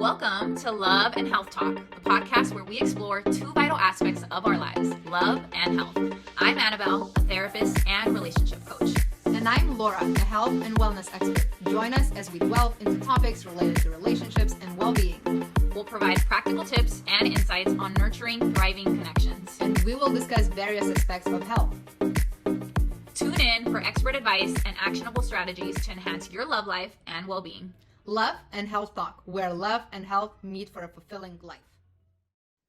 Welcome to Love and Health Talk, the podcast where we explore two vital aspects of our lives, love and health. I'm Annabelle, a therapist and relationship coach. And I'm Laura, a health and wellness expert. Join us as we delve into topics related to relationships and well-being. We'll provide practical tips and insights on nurturing, thriving connections. And we will discuss various aspects of health. Tune in for expert advice and actionable strategies to enhance your love life and well-being. Love and Health Talk, where love and health meet for a fulfilling life.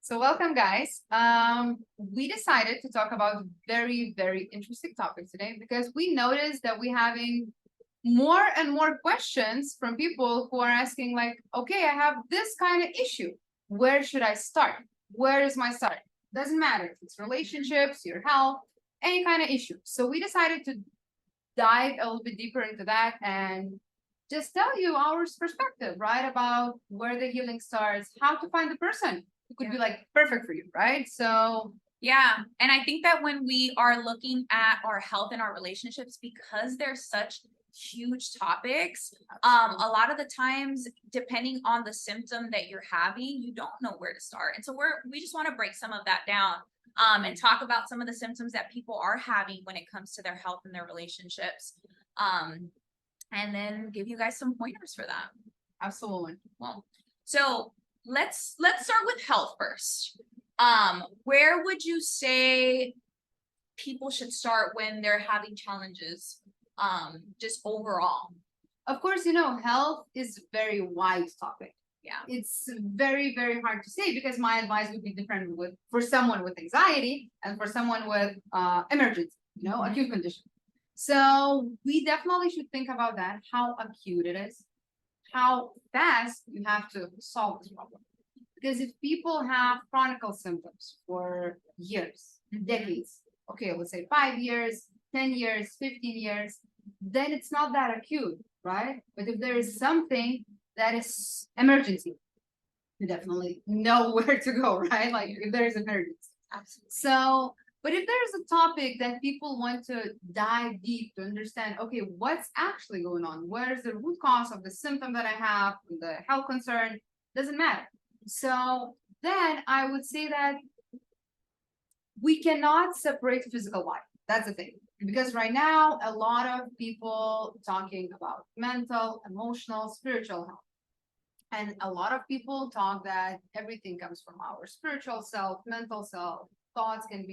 So welcome, guys. We decided to talk about a very, very interesting topic today because we noticed that we're having more and more questions from people who are asking like, okay, I have this kind of issue. Where should I start? Where is my start? Doesn't matter if it's relationships, your health, any kind of issue. So we decided to dive a little bit deeper into that and just tell you our perspective, right? About where the healing starts, how to find the person who could be like perfect for you, right? So yeah. And I think that when we are looking at our health and our relationships, because they're such huge topics, a lot of the times, depending on the symptom that you're having, you don't know where to start. And so we just want to break some of that down and talk about some of the symptoms that people are having when it comes to their health and their relationships. And then give you guys some pointers for that. Absolutely. Well, so let's start with health first. Where would you say people should start when they're having challenges, just overall? Of course, health is a very wide topic. Yeah. It's very, very hard to say because my advice would be different for someone with anxiety and for someone with emergency, acute condition. So we definitely should think about that, how acute it is, how fast you have to solve this problem. Because if people have chronic symptoms for years, decades, okay, let's say 5 years, 10 years, 15 years, then it's not that acute, right? But if there is something that is emergency, you definitely know where to go, right? Like if there is emergency. Absolutely. So, but if there's a topic that people want to dive deep to understand, okay, what's actually going on? Where's the root cause of the symptom that I have, the health concern? Doesn't matter. So then I would say that we cannot separate physical body. That's the thing. Because right now, a lot of people talking about mental, emotional, spiritual health. And a lot of people talk that everything comes from our spiritual self, mental self. Thoughts can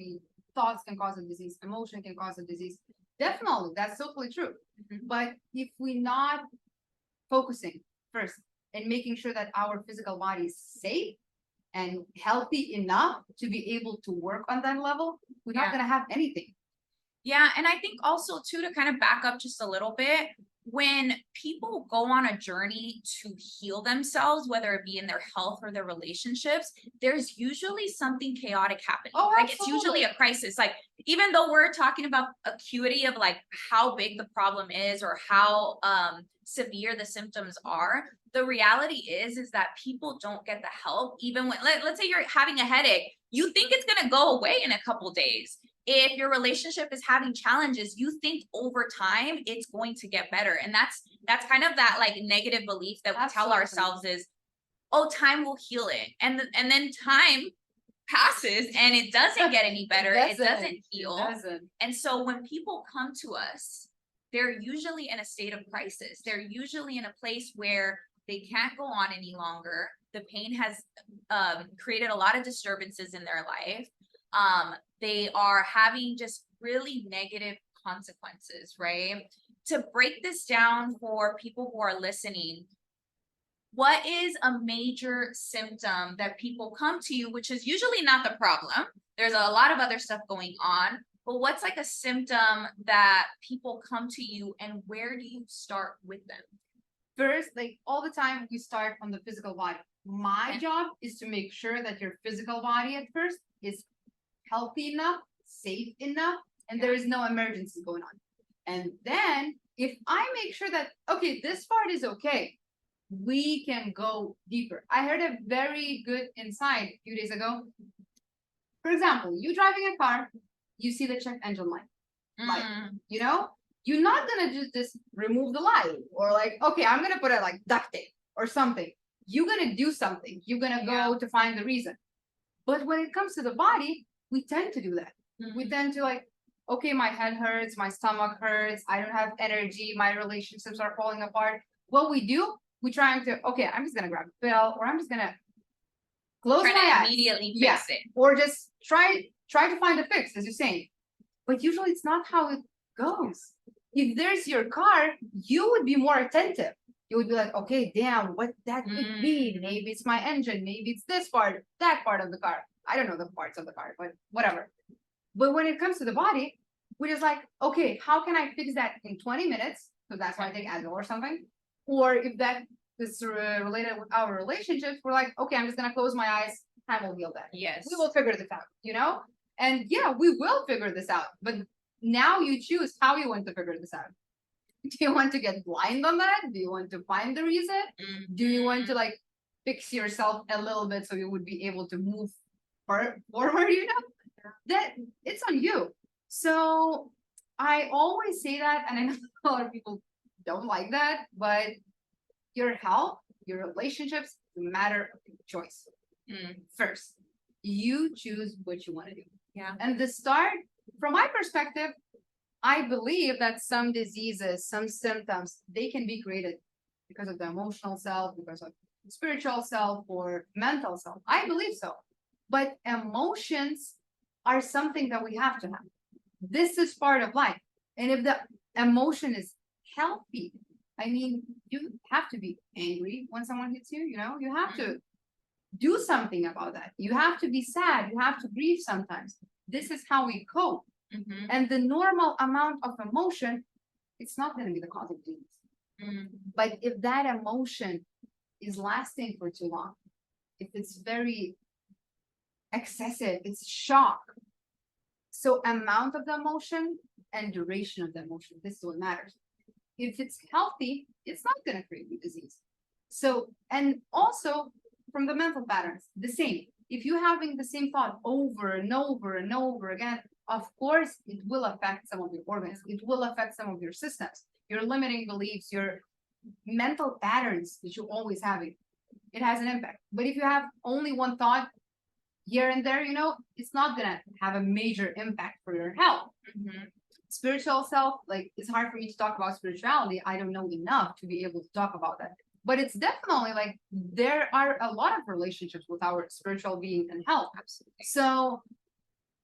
cause a disease, emotion can cause a disease. Definitely, that's totally true. Mm-hmm. But if we're not focusing first and making sure that our physical body is safe and healthy enough to be able to work on that level, we're not going to have anything. Yeah. And I think also too, to kind of back up just a little bit, when people go on a journey to heal themselves, whether it be in their health or their relationships, there's usually something chaotic happening. Oh, like it's usually a crisis. Like even though we're talking about acuity of like how big the problem is or how severe the symptoms are, the reality is that people don't get the help. Even when let's say you're having a headache, you think it's going to go away in a couple days. If your relationship is having challenges, you think over time it's going to get better. And that's kind of that like negative belief that we tell ourselves is, oh, time will heal it. And then time passes and it doesn't get any better. It doesn't heal. And so when people come to us, they're usually in a state of crisis. They're usually in a place where they can't go on any longer. The pain has created a lot of disturbances in their life. They are having just really negative consequences, right? To break this down for people who are listening, what is a major symptom that people come to you, which is usually not the problem? There's a lot of other stuff going on, but what's like a symptom that people come to you and where do you start with them? First, like all the time, we start on the physical body. My job is to make sure that your physical body at first is healthy enough, safe enough, and there is no emergency going on. And then if I make sure that, okay, this part is okay, we can go deeper. I heard a very good insight a few days ago. For example, you driving a car, you see the check engine light, you're not gonna just remove the light or like, okay, I'm gonna put it like duct tape or something. you're gonna do something. You're gonna go to find the reason. But when it comes to the body, we tend to do that. We tend to like, okay, my head hurts, my stomach hurts, I don't have energy, my relationships are falling apart. What we do, we try to, okay, I'm just gonna grab a pill, or I'm just gonna close my eyes. Immediately fix it. Or just try to find a fix, as you're saying. But usually it's not how it goes. If there's your car, you would be more attentive. You would be like, okay, damn, what that could be. Maybe it's my engine, maybe it's this part, that part of the car. I don't know the parts of the car, but whatever. But when it comes to the body, we're just like, okay, how can I fix that in 20 minutes? So that's why I take Advil or something. Or if that is related with our relationships, we're like, okay, I'm just gonna close my eyes, time will heal that. Yes. We will figure this out, you know? And yeah, we will figure this out. But now you choose how you want to figure this out. Do you want to get blind on that? Do you want to find the reason? Do you want to like fix yourself a little bit so you would be able to move forward, you know? That it's on you. So I always say that, and I know a lot of people don't like that, but your health, your relationships, it's a matter of choice. First, you choose what you want to do. Yeah. And the start, from my perspective, I believe that some diseases, some symptoms, they can be created because of the emotional self, because of spiritual self, or mental self. I believe so. But emotions are something that we have to have. This is part of life. And if the emotion is healthy, I mean, you have to be angry when someone hits you, you know, you have to do something about that. You have to be sad. You have to grieve sometimes. This is how we cope. And the normal amount of emotion, it's not going to be the cause of disease. But if that emotion is lasting for too long, if it's very excessive, it's shock. So amount of the emotion and duration of the emotion, this is what matters. If it's healthy, it's not going to create disease. So, and also from the mental patterns, the same. If you're having the same thought over and over and over again, of course, it will affect some of your organs. It will affect some of your systems, your limiting beliefs, your mental patterns that you're always having. It has an impact. But if you have only one thought here and there, you know, it's not going to have a major impact for your health. Spiritual self, like, it's hard for me to talk about spirituality. I don't know enough to be able to talk about that. But it's definitely like there are a lot of relationships with our spiritual being and health. Absolutely. So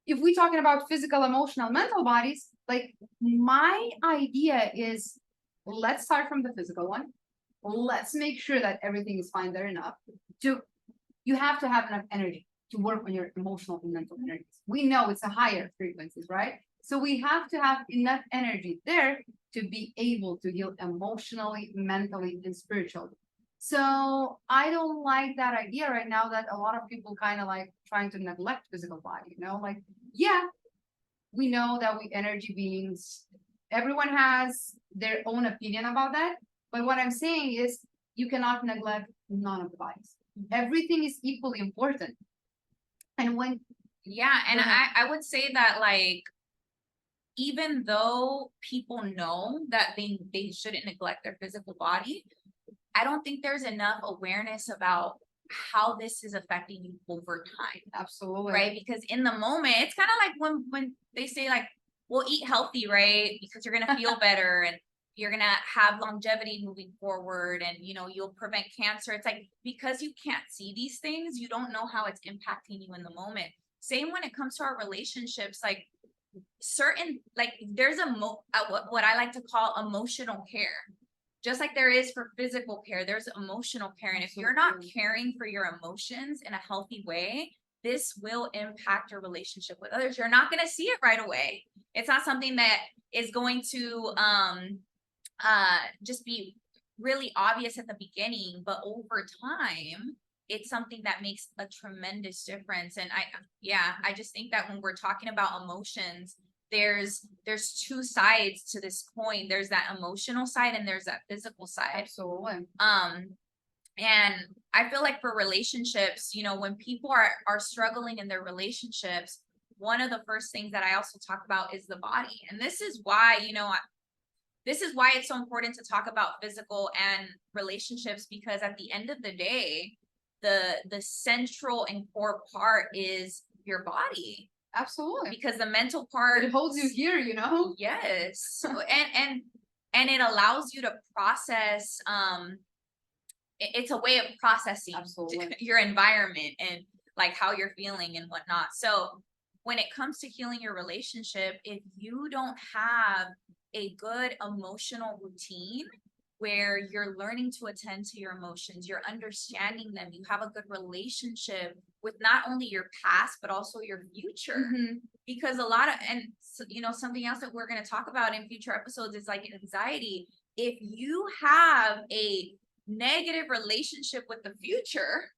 if we're talking about physical, emotional, mental bodies, like my idea is, let's start from the physical one. Let's make sure that everything is fine there enough. You have to have enough energy to work on your emotional and mental energies. We know it's a higher frequencies, right? So we have to have enough energy there to be able to heal emotionally, mentally, and spiritually. So I don't like that idea right now that a lot of people kind of like trying to neglect physical body, you know, like, yeah, we know that we energy beings, everyone has their own opinion about that. But what I'm saying is you cannot neglect none of the bodies. Everything is equally important. And when, yeah, and I would say that, like, even though people know that they shouldn't neglect their physical body, I don't think there's enough awareness about how this is affecting you over time. Absolutely. Right? Because in the moment, it's kind of like when they say, like, well, eat healthy, right? Because you're gonna feel better and you're gonna have longevity moving forward, and you know, you'll prevent cancer. It's like, because you can't see these things, you don't know how it's impacting you in the moment. Same when it comes to our relationships, like certain, like, there's what I like to call emotional care. Just like there is for physical care, there's emotional care. And if you're not caring for your emotions in a healthy way, this will impact your relationship with others. You're not going to see it right away. It's not something that is going to just be really obvious at the beginning, but over time, it's something that makes a tremendous difference. And I just think that when we're talking about emotions, there's two sides to this coin. There's that emotional side and there's that physical side. Absolutely. And I feel like for relationships, you know, when people are struggling in their relationships, one of the first things that I also talk about is the body. And this is why, you know, this is why it's so important to talk about physical and relationships, because at the end of the day, the central and core part is your body. Absolutely. Because the mental part, it holds you here, you know? Yes. And it allows you to process, it's a way of processing Absolutely. your environment and like how you're feeling and whatnot. So when it comes to healing your relationship, if you don't have a good emotional routine where you're learning to attend to your emotions, you're understanding them, you have a good relationship with not only your past, but also your future. Mhm. Because a lot of, and you know, something else that we're going to talk about in future episodes is like anxiety. If you have a negative relationship with the future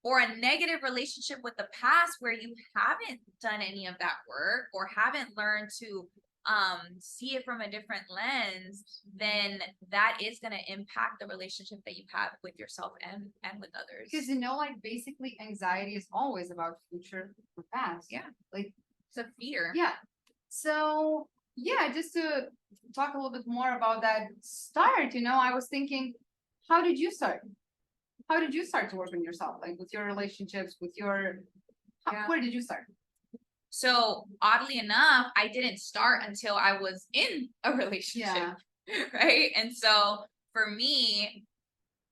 or a negative relationship with the past where you haven't done any of that work or haven't learned to see it from a different lens, then that is going to impact the relationship that you have with yourself and with others. Because, you know, like basically anxiety is always about future or past. Yeah. Like, it's a fear. yeah. So yeah, just to talk a little bit more about that start, you know, I was thinking, how did you start? How did you start to work on yourself? Like with your relationships, with your, Yeah. where did you start? So oddly enough, I didn't start until I was in a relationship. Yeah. Right. And so for me,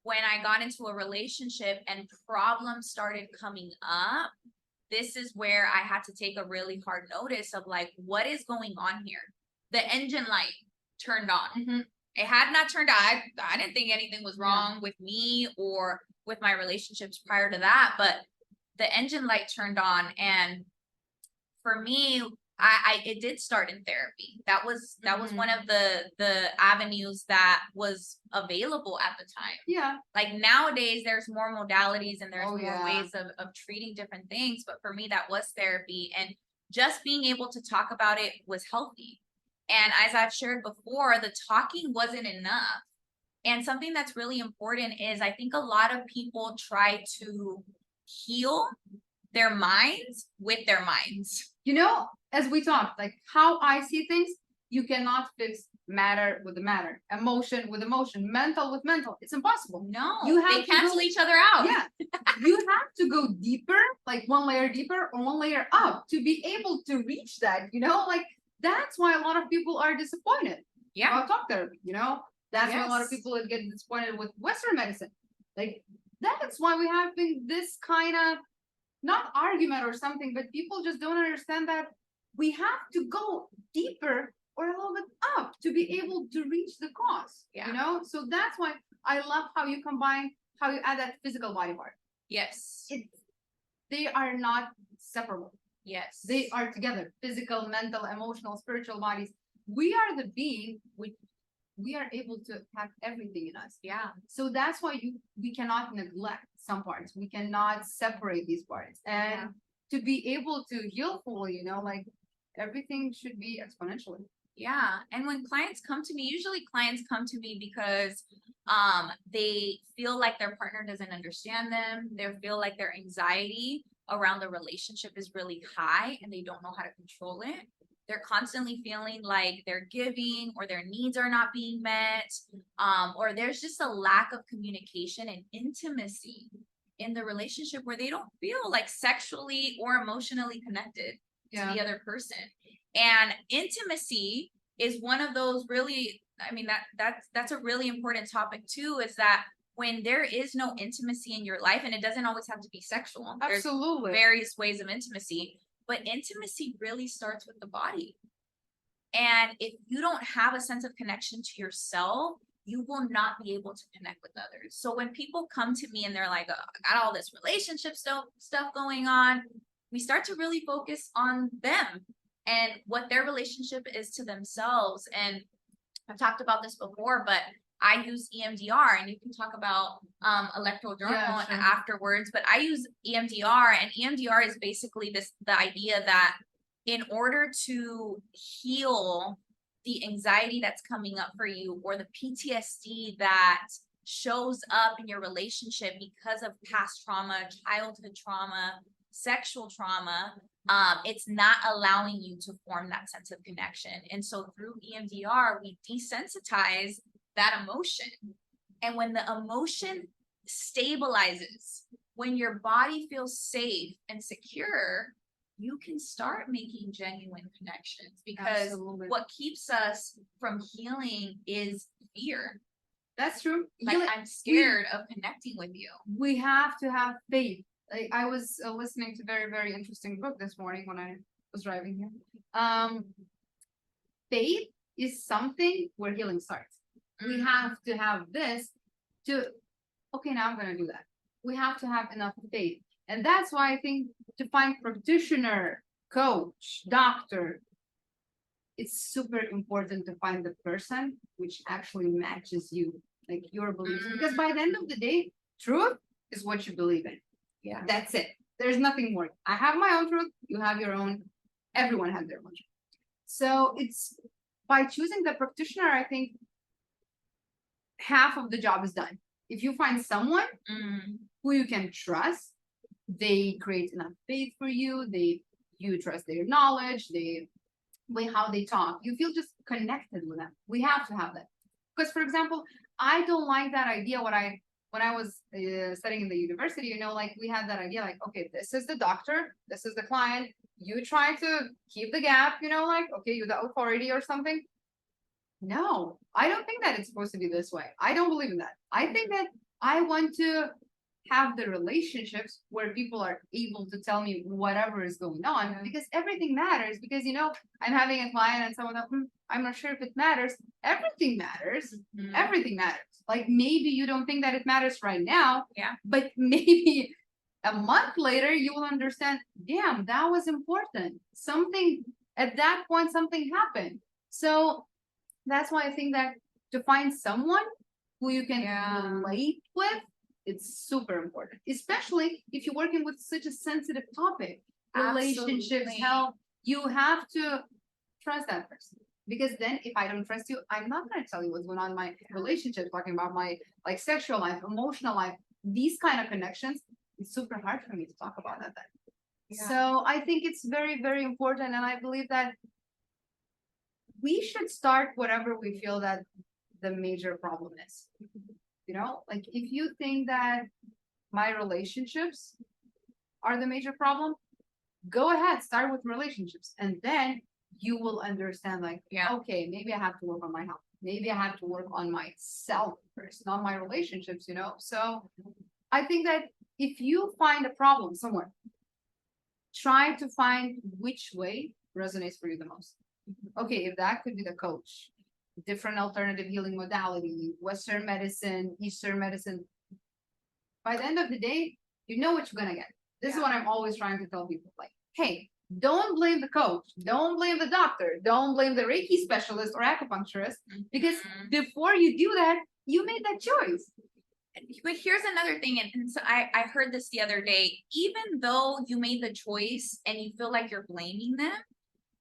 when I got into a relationship and problems started coming up, this is where I had to take a really hard notice of like, what is going on here? The engine light turned on. Mhm. It had not turned on. I didn't think anything was wrong with me or with my relationships prior to that, but the engine light turned on. And for me, I it did start in therapy. That was one of the avenues that was available at the time. Yeah. Like nowadays there's more modalities and there's Oh, more yeah. ways of treating different things, but for me that was therapy, and just being able to talk about it was healthy. And as I've shared before, the talking wasn't enough. And something that's really important is I think a lot of people try to heal their minds with their minds. You know, as we talked, like how I see things, you cannot fix matter with the matter, emotion with emotion, mental with mental. It's impossible. No, You have they to cancel go- each other out. Yeah. You have to go deeper, like one layer deeper or one layer up to be able to reach that, you know, like that's why a lot of people are disappointed Yeah. about talk therapy, you know, that's why a lot of Yes. people get disappointed with Western medicine. Like that's why we have been this kind of not argument or something, but people just don't understand that we have to go deeper or a little bit up to be able to reach the cause. Yeah. You know, so that's why I love how you combine, how you add that physical body part. Yes. They are not separable. Yes. They are together. Physical, mental, emotional, spiritual bodies. We are the being which we are able to have everything in us. Yeah. So that's why we cannot neglect some parts. We cannot separate these parts. And to be able to heal fully, you know, like everything should be exponentially. Yeah. And when clients come to me, usually clients come to me because they feel like their partner doesn't understand them. They feel like their anxiety around the relationship is really high and they don't know how to control it. They're constantly feeling like they're giving or their needs are not being met, or there's just a lack of communication and intimacy in the relationship where they don't feel like sexually or emotionally connected to the other person. And intimacy is one of those really, I mean, that's a really important topic too, is that when there is no intimacy in your life, and it doesn't always have to be sexual. Absolutely. There's various ways of intimacy, but intimacy really starts with the body. And if you don't have a sense of connection to yourself, you will not be able to connect with others. So when people come to me and they're like, oh, I got all this relationship stuff going on, we start to really focus on them and what their relationship is to themselves. And I've talked about this before, but I use EMDR, and you can talk about electrojournal afterwards, but I use EMDR, and EMDR is basically the idea that in order to heal the anxiety that's coming up for you or the PTSD that shows up in your relationship because of past trauma, childhood trauma, sexual trauma, it's not allowing you to form that sense of connection. And so through EMDR, we desensitize that emotion. And when the emotion stabilizes, when your body feels safe and secure, you can start making genuine connections, because Absolutely. what keeps us from healing is fear. That's true. Like, I'm scared of connecting with you. We have to have faith. Like, I was listening to a very, very interesting book this morning when I was driving here. Faith is something where healing starts. We have to have this to, okay, now I'm going to do that. We have to have enough faith. And that's why I think to find practitioner, coach, doctor, it's super important to find the person which actually matches you, like your beliefs. Because by the end of the day, truth is what you believe in. Yeah. That's it. There's nothing more. I have my own truth. You have your own. Everyone has their own truth. So it's by choosing the practitioner, I think half of the job is done. If you find someone who you can trust, they create enough faith for you. You trust their knowledge, way how they talk. You feel just connected with them. We have to have that. Because, for example, I don't like that idea when I was studying in the university, you know, like we had that idea, like, okay, this is the doctor, this is the client. You try to keep the gap, you know, like, okay, you're the authority or something. No, I don't think that it's supposed to be this way. I don't believe in that. I think that I want to have the relationships where people are able to tell me whatever is going on, because everything matters. Because, you know, I'm having a client and someone else, I'm not sure if it matters. Everything matters. Everything matters. Like, maybe you don't think that it matters right now. Yeah. But maybe a month later, you will understand, damn, that was important. Something at that point, something happened. So that's why I think that to find someone who you can relate with, it's super important, especially if you're working with such a sensitive topic. Relationships, health, you have to trust that person. Because then if I don't trust you, I'm not going to tell you what's going on in my relationship, talking about my like sexual life, emotional life, these kind of connections. It's super hard for me to talk about that then. Yeah. So I think it's very, very important. And I believe that we should start whatever we feel that the major problem is. You know, like if you think that my relationships are the major problem, go ahead, start with relationships. And then you will understand, like, okay, maybe I have to work on my health. Maybe I have to work on myself first, not my relationships, you know? So I think that if you find a problem somewhere, try to find which way resonates for you the most. Okay, if that could be the coach, different alternative healing modality, Western medicine, Eastern medicine. By the end of the day, you know what you're going to get. This is what I'm always trying to tell people. Like, hey, don't blame the coach. Don't blame the doctor. Don't blame the Reiki specialist or acupuncturist. Because before you do that, you made that choice. But here's another thing. And so I heard this the other day. Even though you made the choice and you feel like you're blaming them,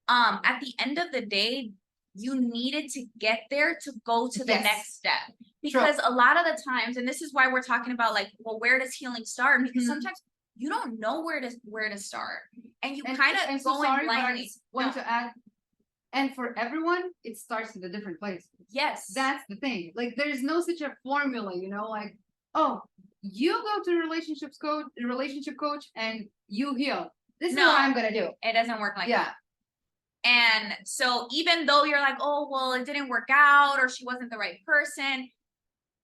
at the end of the day, you needed to get there to go to the next step. Because a lot of the times, and this is why we're talking about, like, well, where does healing start? Because sometimes you don't know where to start, and you kind of go in blindly. Want to add, and for everyone, it starts at a different place. Yes, that's the thing. Like, there's no such a formula, you know, like, oh, you go to relationship coach, and you heal. This is what I'm gonna do. It doesn't work like that. And so even though you're like, oh, well, it didn't work out, or she wasn't the right person,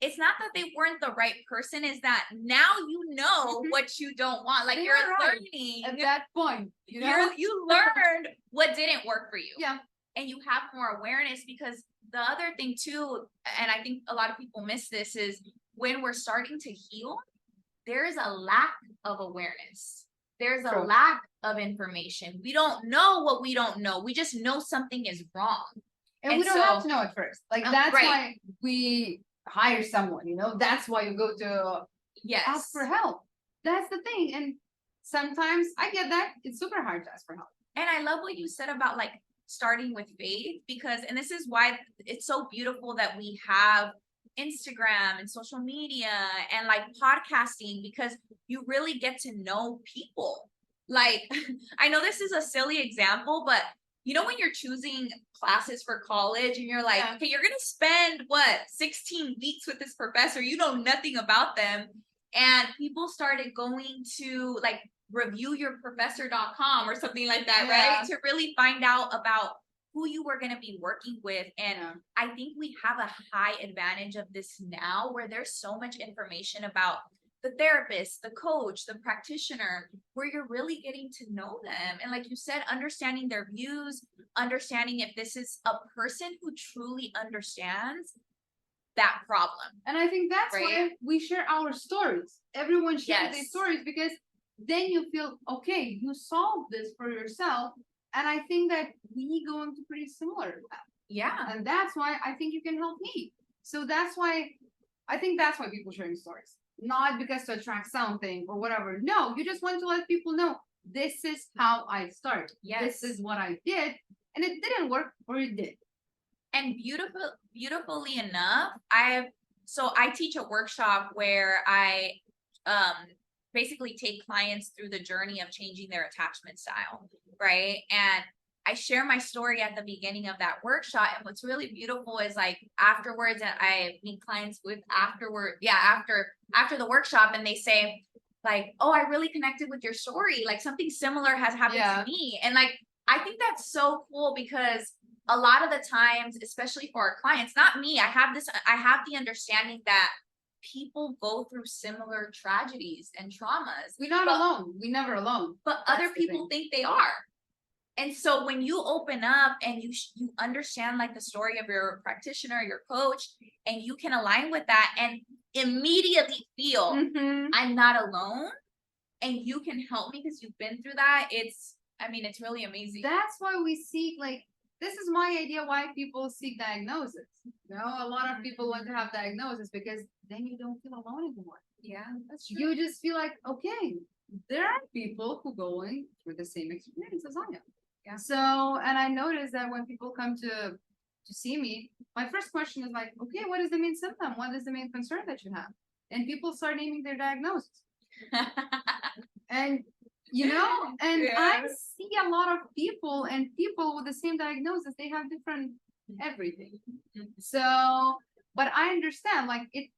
it's not that they weren't the right person, is that now you know what you don't want. Like, you're learning at that point, you know, you learned what didn't work for you. Yeah. And you have more awareness, because the other thing too, and I think a lot of people miss this, is when we're starting to heal, there is a lack of awareness. There's a lack of information. We don't know what we don't know. We just know something is wrong. And we don't have to know it first. Like, that's why we hire someone, you know? That's why you go to ask for help. That's the thing. And sometimes I get that. It's super hard to ask for help. And I love what you said about, like, starting with faith, because, and this is why it's so beautiful that we have Instagram and social media and like podcasting, because you really get to know people. like, I know this is a silly example, but you know, when you're choosing classes for college and you're like, Yeah. okay, you're going to spend what, 16 weeks with this professor, you know nothing about them. And people started going to like reviewyourprofessor.com or something like that, Yeah. right? To really find out about who you were going to be working with. And Yeah. I think we have a high advantage of this now where there's so much information about the therapist, the coach, the practitioner, where you're really getting to know them. And like you said, understanding their views, understanding if this is a person who truly understands that problem. And I think that's Right. why we share our stories. Everyone shares their Yes. stories because then you feel, okay, you solved this for yourself. And I think that we going to pretty similar to that. Yeah. And that's why I think you can help me. So that's why I think that's why people sharing stories. Not because to attract something or whatever. No, you just want to let people know this is how I started. Yes. This is what I did. And it didn't work or it did. And beautifully enough, I teach a workshop where I basically take clients through the journey of changing their attachment style, right? And I share my story at the beginning of that workshop. And what's really beautiful is like afterwards, and I meet clients with after the workshop, and they say, like, oh, I really connected with your story. Like something similar has happened to me. And like I think that's so cool because a lot of the times, especially for our clients, not me, I have the understanding that people go through similar tragedies and traumas. We're not alone. We're never alone. But other people think they are. And so when you open up and you understand like the story of your practitioner, your coach, and you can align with that and immediately feel I'm not alone and you can help me because you've been through that. It's really amazing. That's why we seek, like, this is my idea why people seek diagnosis. You know, a lot of people want to have diagnosis because then you don't feel alone anymore. Yeah, that's true. You just feel like, okay, there are people who going through the same experience as I am. Yeah. So, and I noticed that when people come to see me, my first question is like, okay, what is the main symptom? What is the main concern that you have? And people start naming their diagnosis. And you know, and I see a lot of people with the same diagnosis, they have different everything. So, but I understand, like, it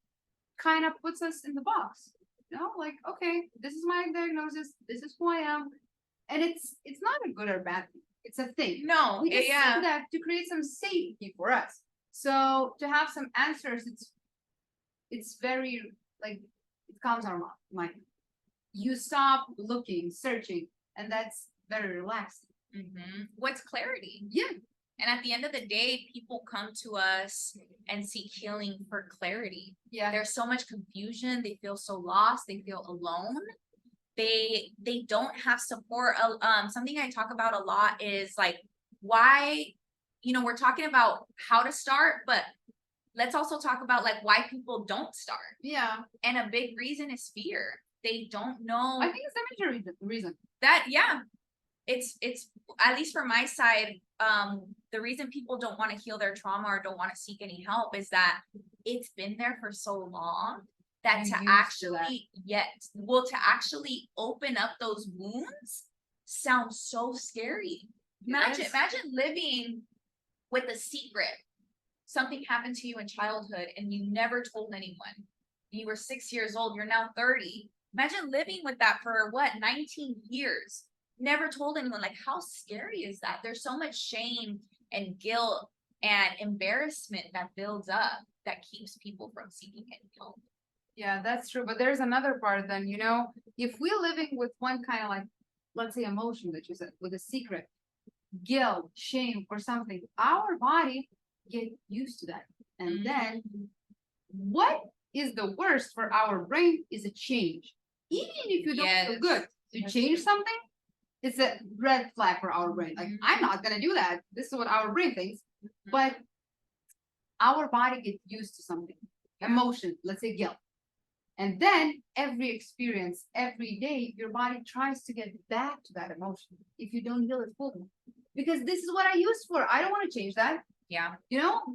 kind of puts us in the box. You know, like, okay, this is my diagnosis, this is who I am. And it's not a good or bad thing. It's a thing. No, we just see that to create some safety for us. So to have some answers, it's very like it calms our mind. You stop looking, searching, and that's very relaxing. What's clarity? Yeah. And at the end of the day, people come to us and seek healing for clarity. Yeah. There's so much confusion. They feel so lost. They feel alone. They don't have support. Something I talk about a lot is like why, we're talking about how to start, but let's also talk about like why people don't start. Yeah. And a big reason is fear. They don't know. I think it's the major reason. That, yeah. It's at least for my side, the reason people don't want to heal their trauma or don't want to seek any help is that it's been there for so long that to actually open up those wounds sounds so scary. Imagine living with a secret. Something happened to you in childhood and you never told anyone. You were 6 years old, you're now 30. Imagine living with that for 19 years. Never told anyone. Like, how scary is that? There's so much shame and guilt and embarrassment that builds up that keeps people from seeking any help. Yeah, that's true. But there's another part then, if we're living with one kind of like, let's say emotion that you said, with a secret, guilt, shame, or something, our body get used to that. And then what is the worst for our brain is a change. Even if you don't feel good to change something, it's a red flag for our brain. Like, I'm not going to do that. This is what our brain thinks. But our body gets used to something, emotion, let's say guilt. And then every experience, every day, your body tries to get back to that emotion if you don't heal it fully. Because this is what I used for. I don't want to change that. Yeah.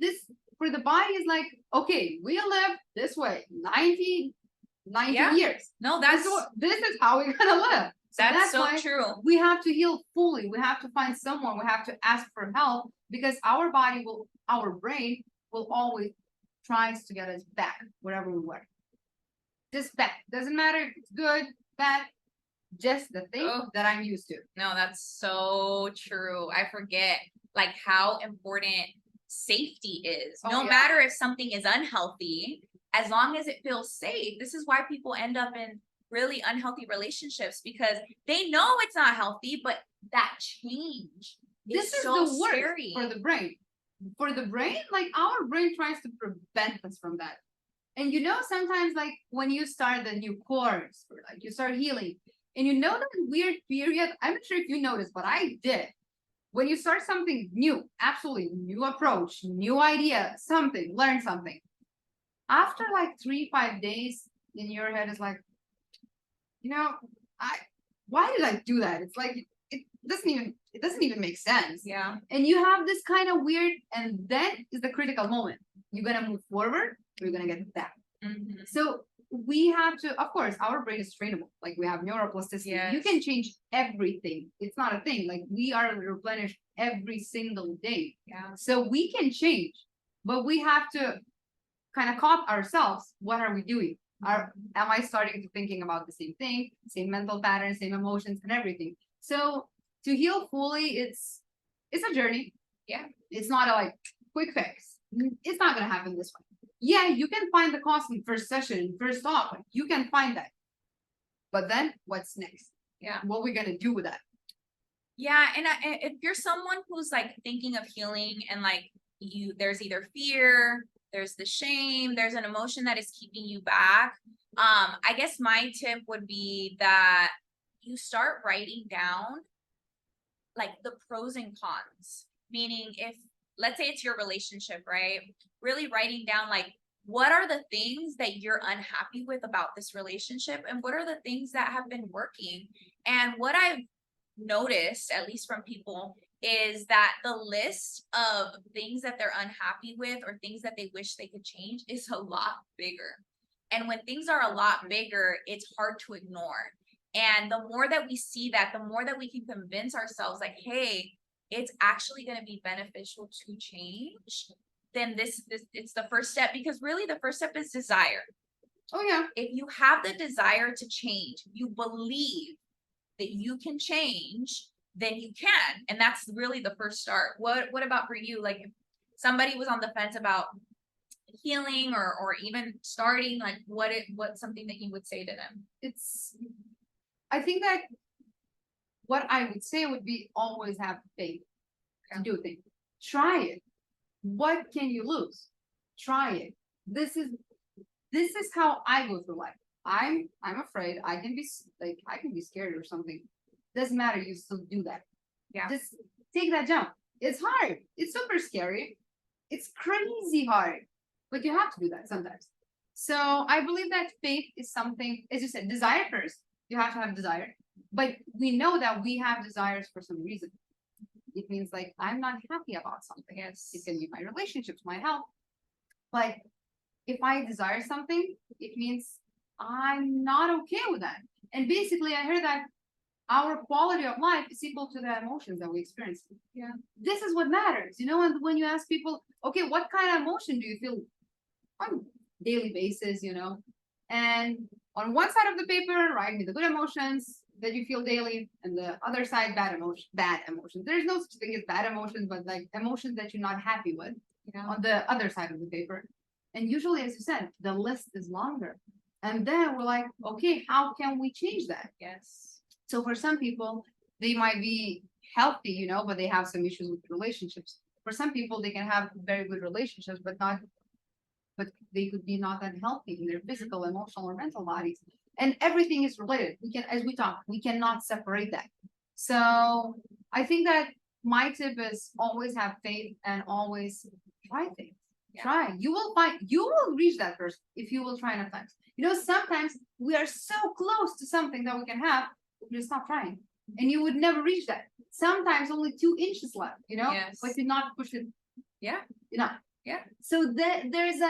This for the body is like, okay, we live this way, 90 years. No, this is how we're gonna live. That's so why true. we have to heal fully. We have to find someone. We have to ask for help because our brain will always tries to get us back wherever we were. Just back. Doesn't matter if it's good, bad, just the thing that I'm used to. No, that's so true. I forget like how important safety is. No matter if something is unhealthy, as long as it feels safe. This is why people end up in really unhealthy relationships because they know it's not healthy, but that change this is so the worst scary for the brain. For the brain, like our brain tries to prevent us from that. And you know, sometimes like when you start the new course or like you start healing and you know that weird period, I'm not sure if you noticed, but I did. When you start something new, absolutely new approach, new idea, something, learn something. After like 3-5 days in your head is like, you know, why did I do that? It's like it doesn't even make sense. Yeah. And you have this kind of weird, and then is the critical moment. You're gonna move forward, or you're gonna get back. Mm-hmm. So we have to, of course, our brain is trainable. Like we have neuroplasticity. Yes. You can change everything. It's not a thing. Like we are replenished every single day. Yeah. So we can change, but we have to kind of caught ourselves. What are we doing? Am I starting to thinking about the same thing, same mental patterns, same emotions, and everything? So to heal fully, it's a journey. Yeah, it's not a like quick fix. It's not gonna happen this way. Yeah, you can find the cost in first session, first talk. Like, you can find that. But then what's next? Yeah, what we're gonna do with that? Yeah, and if you're someone who's like thinking of healing and like there's either fear, there's the shame, there's an emotion that is keeping you back. I guess my tip would be that you start writing down like the pros and cons. Meaning if let's say it's your relationship, right? Really writing down like what are the things that you're unhappy with about this relationship and what are the things that have been working. And what I've noticed, at least from people, is that the list of things that they're unhappy with or things that they wish they could change is a lot bigger. And when things are a lot bigger, it's hard to ignore. And the more that we see that, the more that we can convince ourselves like, hey, it's actually going to be beneficial to change, then this it's the first step, because really the first step is desire. Oh yeah. If you have the desire to change, you believe that you can change, then you can. And that's really the first start. What about for you? Like if somebody was on the fence about healing or even starting, like what's something that you would say to them? I think that what I would say would be always have faith to do things. Try it. What can you lose? Try it. This is how I go through life. I'm afraid. I can be scared or something. Doesn't matter. You still do that. Yeah. Just take that jump. It's hard. It's super scary. It's crazy hard, but you have to do that sometimes. So I believe that faith is something, as you said, desire first. You have to have desire, but we know that we have desires for some reason. It means like I'm not happy about something. Yes. It can be my relationships, my health. But if I desire something, it means I'm not okay with that. And basically, I heard that our quality of life is equal to the emotions that we experience. Yeah. This is what matters. You know, and when you ask people, okay, what kind of emotion do you feel on a daily basis, you know? And on one side of the paper, write me the good emotions that you feel daily, and the other side, bad emotions. There's no such thing as bad emotions, but like emotions that you're not happy with, you know, on the other side of the paper. And usually, as you said, the list is longer. And then we're like, okay, how can we change that? Yes. So for some people, they might be healthy, you know, but they have some issues with relationships. For some people, they can have very good relationships, but they could be not that healthy in their physical, emotional, or mental bodies. And everything is related. As we talk, we cannot separate that. So I think that my tip is always have faith and always try things. Yeah. Try. You will reach that person if you will try enough times. You know, sometimes we are so close to something that we can have, we just stop trying. And you would never reach that. Sometimes only 2 inches left, you know? Yes. But you're not push it. Yeah. You're not. Yeah. So there's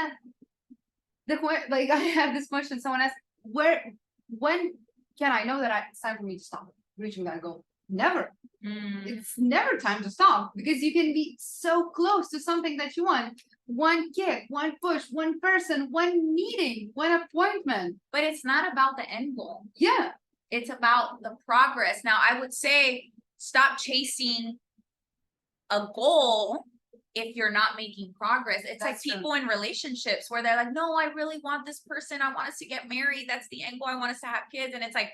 like I have this question. Someone asked, when can I know that it's time for me to stop? reaching that goal. Never. Mm. It's never time to stop because you can be so close to something that you want. One kick, one push, one person, one meeting, one appointment. But it's not about the end goal. Yeah. It's about the progress. Now, I would say stop chasing a goal if you're not making progress. It's That's like people in relationships where they're like, no, I really want this person. I want us to get married. That's the end goal. I want us to have kids. And it's like,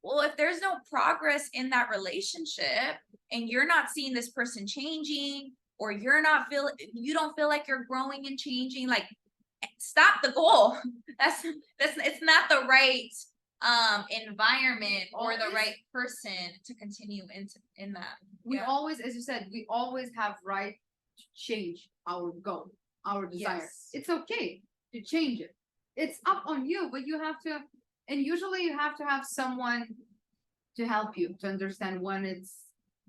well, if there's no progress in that relationship and you're not seeing this person changing, or you don't feel like you're growing and changing, like, stop the goal. That's it's not the right environment or the right person to continue in that. We always, as you said, we always have right to change our goal, our desire. Yes. It's okay to change it. It's up on you, but you have to, and usually you have to have someone to help you to understand when it's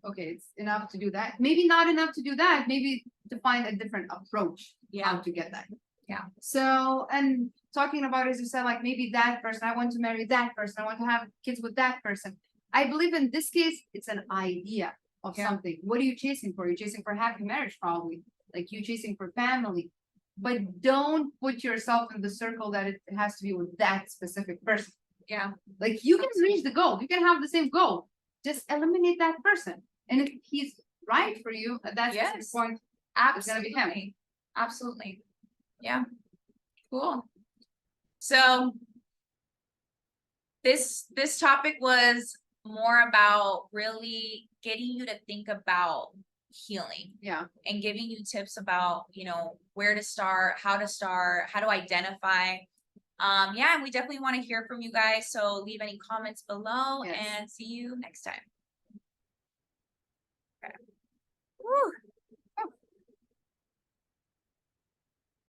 okay, it's enough to do that. Maybe not enough to do that. Maybe to find a different approach how to get that. Yeah. So, and talking about, as you said, like maybe that person, I want to marry that person, I want to have kids with that person. I believe in this case, it's an idea of something. What are you chasing for? You're chasing for happy marriage, probably. Like you chasing for family. But don't put yourself in the circle that it has to be with that specific person. Yeah. Like you can reach the goal. You can have the same goal. Just eliminate that person. And if he's right for you at that specific point, it's gonna be him. Absolutely. Yeah. Cool. So this topic was more about really getting you to think about healing. Yeah. And giving you tips about, where to start, how to identify. Yeah, and we definitely want to hear from you guys. So leave any comments below and see you next time. Okay. Woo.